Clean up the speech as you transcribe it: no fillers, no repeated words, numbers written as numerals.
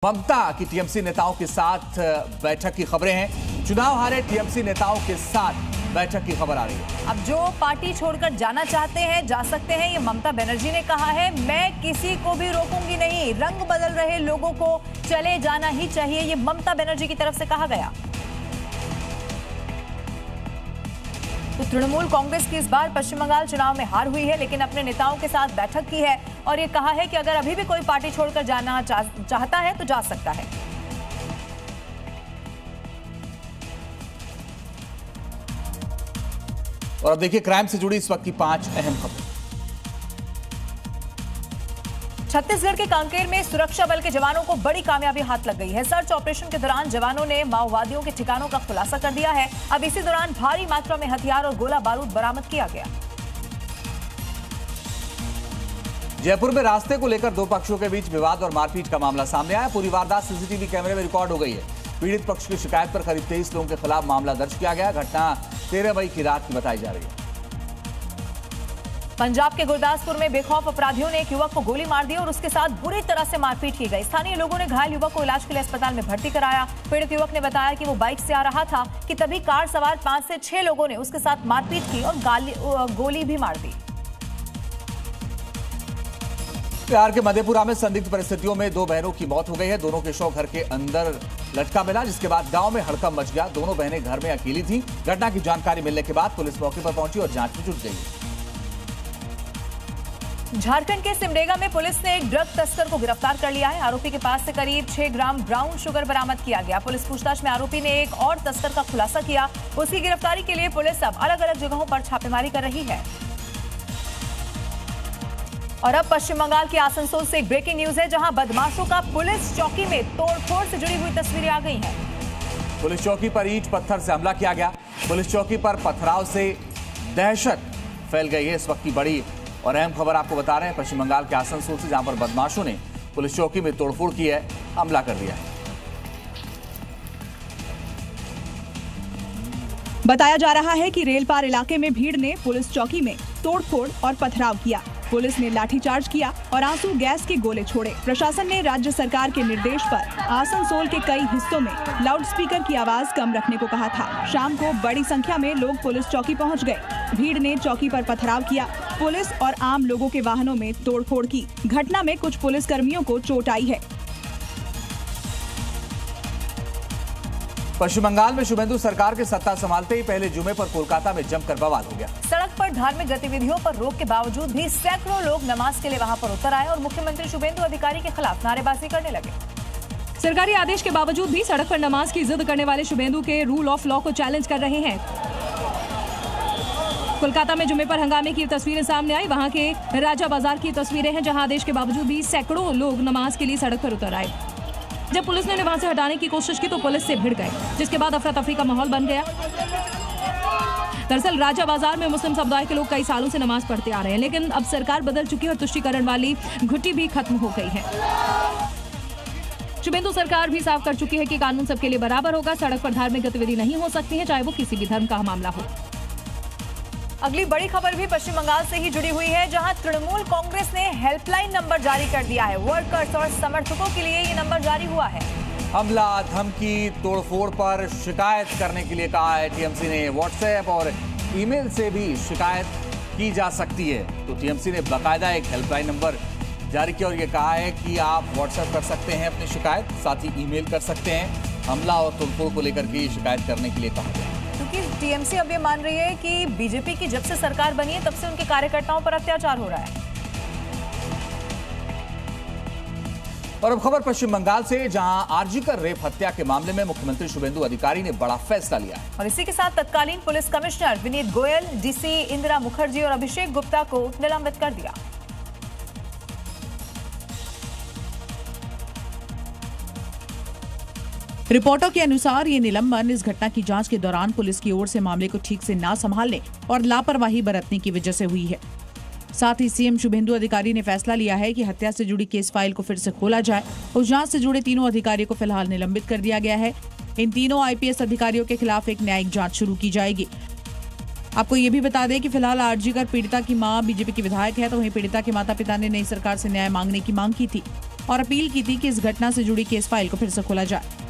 ममता की टीएमसी नेताओं के साथ बैठक की खबरें हैं। चुनाव हारे टीएमसी नेताओं के साथ बैठक की खबर आ रही है। अब जो पार्टी छोड़कर जाना चाहते हैं जा सकते हैं, ये ममता बनर्जी ने कहा है। मैं किसी को भी रोकूंगी नहीं, रंग बदल रहे लोगों को चले जाना ही चाहिए, ये ममता बनर्जी की तरफ से कहा गया। तो तृणमूल कांग्रेस की इस बार पश्चिम बंगाल चुनाव में हार हुई है, लेकिन अपने नेताओं के साथ बैठक की है और ये कहा है कि अगर अभी भी कोई पार्टी छोड़कर जाना चाहता है तो जा सकता है। और अब देखिए क्राइम से जुड़ी इस वक्त की 5 अहम खबरें। छत्तीसगढ़ के कांकेर में सुरक्षा बल के जवानों को बड़ी कामयाबी हाथ लग गई है। सर्च ऑपरेशन के दौरान जवानों ने माओवादियों के ठिकानों का खुलासा कर दिया है। अब इसी दौरान भारी मात्रा में हथियार और गोला बारूद बरामद किया गया। जयपुर में रास्ते को लेकर दो पक्षों के बीच विवाद और मारपीट का मामला सामने आया। पूरी वारदात सीसीटीवी कैमरे में रिकॉर्ड हो गई है। पीड़ित पक्ष की शिकायत पर करीब 23 लोगों के खिलाफ मामला दर्ज किया गया। घटना 13 मई की रात की बताई जा रही है। पंजाब के गुरदासपुर में बेखौफ अपराधियों ने एक युवक को गोली मार दी और उसके साथ बुरी तरह से मारपीट की गई। स्थानीय लोगों ने घायल युवक को इलाज के लिए अस्पताल में भर्ती कराया। पीड़ित युवक ने बताया कि वो बाइक से आ रहा था कि तभी कार सवार 5 से 6 लोगों ने उसके साथ मारपीट की और गोली भी मार दी। बिहार के मधेपुरा में संदिग्ध परिस्थितियों में 2 बहनों की मौत हो गई है। दोनों के शव घर के अंदर लटका मिला, जिसके बाद गांव में हड़कंप मच गया। दोनों बहनें घर में अकेली थीं। घटना की जानकारी मिलने के बाद पुलिस मौके पर पहुंची और जांच में जुट गई। झारखंड के सिमडेगा में पुलिस ने एक ड्रग तस्कर को गिरफ्तार कर लिया है। आरोपी के पास से करीब 6 ग्राम ब्राउन शुगर बरामद किया गया। पुलिस पूछताछ में आरोपी ने एक और तस्कर का खुलासा किया। उसकी गिरफ्तारी के लिए पुलिस अब अलग अलग जगहों पर छापेमारी कर रही है। और अब पश्चिम बंगाल के आसनसोल से एक ब्रेकिंग न्यूज है, जहां बदमाशों का पुलिस चौकी में तोड़फोड़ से जुड़ी हुई तस्वीरें आ गई हैं। पुलिस चौकी पर ईंट पत्थर से हमला किया गया। पुलिस चौकी पर पथराव से दहशत फैल गई है। इस वक्त की बड़ी और अहम खबर आपको बता रहे हैं पश्चिम बंगाल के आसनसोल से, जहां पर बदमाशों ने पुलिस चौकी में तोड़फोड़ की है, हमला कर दिया है। बताया जा रहा है कि रेलपार इलाके में भीड़ ने पुलिस चौकी में तोड़फोड़ और पथराव किया। पुलिस ने लाठीचार्ज किया और आंसू गैस के गोले छोड़े। प्रशासन ने राज्य सरकार के निर्देश पर आसनसोल के कई हिस्सों में लाउडस्पीकर की आवाज कम रखने को कहा था। शाम को बड़ी संख्या में लोग पुलिस चौकी पहुंच गए। भीड़ ने चौकी पर पथराव किया। पुलिस और आम लोगों के वाहनों में तोड़फोड़ की। घटना में कुछ पुलिस कर्मियों को चोट आई है। पश्चिम बंगाल में शुभेंदु सरकार के सत्ता संभालते ही पहले जुमे पर कोलकाता में जमकर बवाल हो गया। सड़क पर धार्मिक गतिविधियों पर रोक के बावजूद भी सैकड़ों लोग नमाज के लिए वहां पर उतर आए और मुख्यमंत्री शुभेंदु अधिकारी के खिलाफ नारेबाजी करने लगे। सरकारी आदेश के बावजूद भी सड़क पर नमाज की जिद करने वाले शुभेंदु के रूल ऑफ लॉ को चैलेंज कर रहे हैं। कोलकाता में जुमे पर हंगामे की तस्वीरें सामने आई। वहां के राजा बाजार की तस्वीरें हैं, जहां आदेश के बावजूद भी सैकड़ों लोग नमाज के लिए सड़क पर उतर आए। जब पुलिस ने वहां से हटाने की कोशिश की तो पुलिस से भिड़ गए, जिसके बाद अफरा तफरी का माहौल बन गया। दरअसल राजा बाजार में मुस्लिम समुदाय के लोग कई सालों से नमाज पढ़ते आ रहे हैं, लेकिन अब सरकार बदल चुकी है और तुष्टीकरण वाली घुट्टी भी खत्म हो गई है। शुभेंदु सरकार भी साफ कर चुकी है कि कानून सबके लिए बराबर होगा। सड़क पर धार्मिक गतिविधि नहीं हो सकती है, चाहे वो किसी भी धर्म का मामला हो। अगली बड़ी खबर भी पश्चिम बंगाल से ही जुड़ी हुई है, जहां तृणमूल कांग्रेस ने हेल्पलाइन नंबर जारी कर दिया है। वर्कर्स और समर्थकों के लिए ये नंबर जारी हुआ है। हमला, धमकी, तोड़फोड़ पर शिकायत करने के लिए कहा है टीएमसी ने। व्हाट्सएप और ईमेल से भी शिकायत की जा सकती है। तो टीएमसी ने बाकायदा एक हेल्पलाइन नंबर जारी किया और ये कहा है कि आप व्हाट्सएप कर सकते हैं अपनी शिकायत, साथ ही ईमेल कर सकते हैं। हमला और तोड़फोड़ को लेकर के शिकायत करने के लिए कहा गया। क्योंकि टीएमसी अब ये मान रही है कि बीजेपी की जब से सरकार बनी है तब से उनके कार्यकर्ताओं पर अत्याचार हो रहा है। और अब खबर पश्चिम बंगाल से, जहां आरजीकर रेप हत्या के मामले में मुख्यमंत्री शुभेंदु अधिकारी ने बड़ा फैसला लिया है। और इसी के साथ तत्कालीन police commissioner Vineet Goyal, DC Indira Mukherjee और अभिषेक गुप्ता को निलंबित कर दिया। रिपोर्टों के अनुसार ये निलंबन इस घटना की जांच के दौरान पुलिस की ओर से मामले को ठीक से ना संभालने और लापरवाही बरतने की वजह से हुई है। साथ ही सीएम शुभेंदु अधिकारी ने फैसला लिया है कि हत्या से जुड़ी केस फाइल को फिर से खोला जाए। उस जांच से जुड़े तीनों अधिकारियों को फिलहाल निलंबित कर दिया गया है। इन तीनों आईपीएस अधिकारियों के खिलाफ एक न्यायिक जांच शुरू की जाएगी। आपको ये भी बता दें कि फिलहाल आरजीकर पीड़िता की मां बीजेपी की विधायक है, तो वहीं पीड़िता के माता पिता ने नई सरकार से न्याय मांगने की मांग की थी। और अपील की थी कि इस घटना से जुड़ी केस फाइल को फिर से खोला जाए।